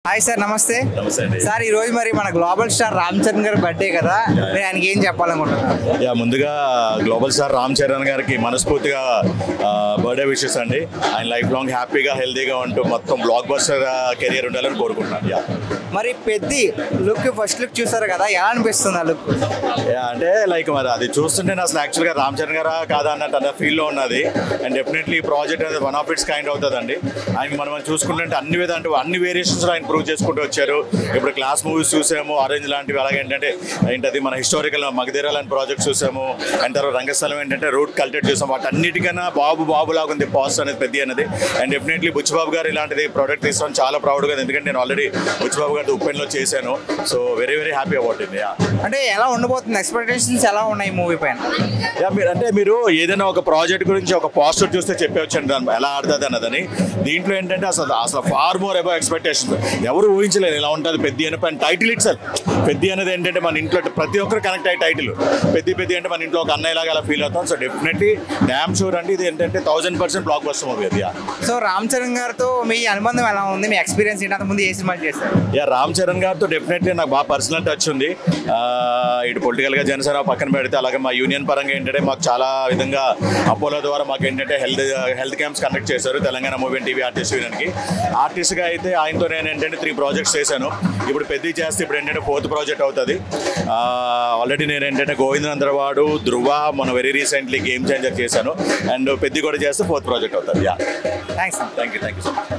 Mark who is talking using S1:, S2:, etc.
S1: Hi sir నమస్తే
S2: నమస్తే అండి
S1: సార్ ఈ రోజు మరి మన గ్లోబల్ స్టార్ రామ్ చరణ్ గారి బర్త్డే కదా మీరు ఆయనకి ఏం చెప్పాలనుకుంటున్నారు
S2: ముందుగా గ్లోబల్ స్టార్ రామ్ చరణ్ గారికి మనస్ఫూర్తిగా బర్త్డే విషెస్ అండి. ఆయన లైఫ్ లాంగ్ హ్యాపీగా హెల్తీగా ఉంటూ మొత్తం బ్లాక్ బస్టర్ కెరియర్ ఉండాలని కోరుకుంటున్నాను.
S1: మరి పెద్ది లుక్ ఫస్ట్ లుక్ చూసారు కదా ఎలా అనిపిస్తుంది ఆ లుక్?
S2: అంటే లైక్ మరి అది చూస్తుంటే నాకు అసలు యాక్చువల్గా రామ్ చరణ్ గారా కాదా అన్నట్టు అన్న ఫీల్లో ఉన్నది. అండ్ డెఫినెట్లీ ఈ ప్రాజెక్ట్ అనేది వన్ ఆఫ్ ఇట్స్ కైండ్ అవుతుందండి. ఆయన మనం చూసుకుంటే అన్ని వేరియేషన్స్ ఆయన ప్రూవ్ చేసుకుంటూ వచ్చారు. ఇప్పుడు క్లాస్ మూవీస్ చూసాము, ఆరెంజ్ లాంటివి, అలాగే ఏంటది మన హిస్టారికల్ మగధీర లాంటి ప్రాజెక్ట్స్ చూసాము. అండ్ తర్వాత రంగస్థలం ఏంటంటే రూట్ కల్టెడ్ చూసాము. వాటి అన్నిటికన్నా బాబు లాగా ఉంది పాస్ట్ అనేది పెద్ద అనేది. అండ్ డెఫినెట్లీ బుచ్చిబాబు గారు ఇలాంటిది ప్రోడక్ట్ తీసుకోవడం చాలా ప్రౌడ్గా, ఎందుకంటే నేను ఆల్రెడీ బుచ్చిబాబు గారి ఉప్పెన్లో చేశాను. So very happy about it.
S1: అంటే ఎలా ఉండబోతుంది, ఎక్స్పెక్టేషన్స్ ఎలా ఉన్నాయి మూవీ పైన?
S2: మీరు ఏదైనా ఒక ప్రాజెక్ట్ గురించి ఒక పాజిటివ్ చూస్తే చెప్పవచ్చండి దాన్ని ఎలా ఆడుతుంది అన్నదని. దీంట్లో ఏంటంటే అసలు ఫార్ మోర్ అబౌవ్ ఎక్స్పెక్టేషన్స్. ఎవరు ఊహించలేదు ఇలా ఉంటుంది పెద్ద అని. టైటిల్ ఇట్ సెల్ఫ్ పెద్ద అనేది ఏంటంటే మన ఇంట్లో ప్రతి ఒక్కరు కనెక్ట్ అయ్యే టైటిల్ పెద్ద అంటే మన ఇంట్లో ఒక అన్నయ్యలాగా అలా ఫీల్ అవుతాం. సో డెఫినెట్లీ డ్యామ్ షూర్ అండి ఇది ఏంటంటే 1000% బ్లాక్ బస్టర్ మూవీ అది.
S1: సో రామ్ చరణ్ గారితో మీ అనుబంధం ఎలా ఉంది, మీ ఎక్స్పీరియన్స్ ఏంటి, అంతకుముందు ఏ సినిమాలు చేశారు?
S2: రామ్ చరణ్ గారితో డెఫినెట్లీ నాకు బాగా పర్సనల్ టచ్ ఉంది. ఇటు పొలిటికల్గా జనసేన పక్కన పెడితే, అలాగే మా యూనియన్ పరంగా ఏంటంటే మాకు చాలా విధంగా అపోలో ద్వారా మాకు ఏంటంటే హెల్త్ క్యాంప్స్ కండక్ట్ చేశారు Telangana movie and TV artist యూనియన్కి. ఆర్టిస్ట్గా అయితే ఆయనతో నేను ఏంటంటే 3 ప్రాజెక్ట్స్ చేశాను. ఇప్పుడు పెద్ద చేస్తే ఇప్పుడు ఏంటంటే 4th ప్రాజెక్ట్ అవుతుంది. ఆల్రెడీ నేను ఏంటంటే గోవిందనందరవాడు, ధృవ, మన వెరీ రీసెంట్లీ గేమ్ చేంజర్ చేశాను. అండ్ పెద్ద కూడా చేస్తే 4th ప్రాజెక్ట్ అవుతుంది.
S1: Thanks.
S2: Thank you so much.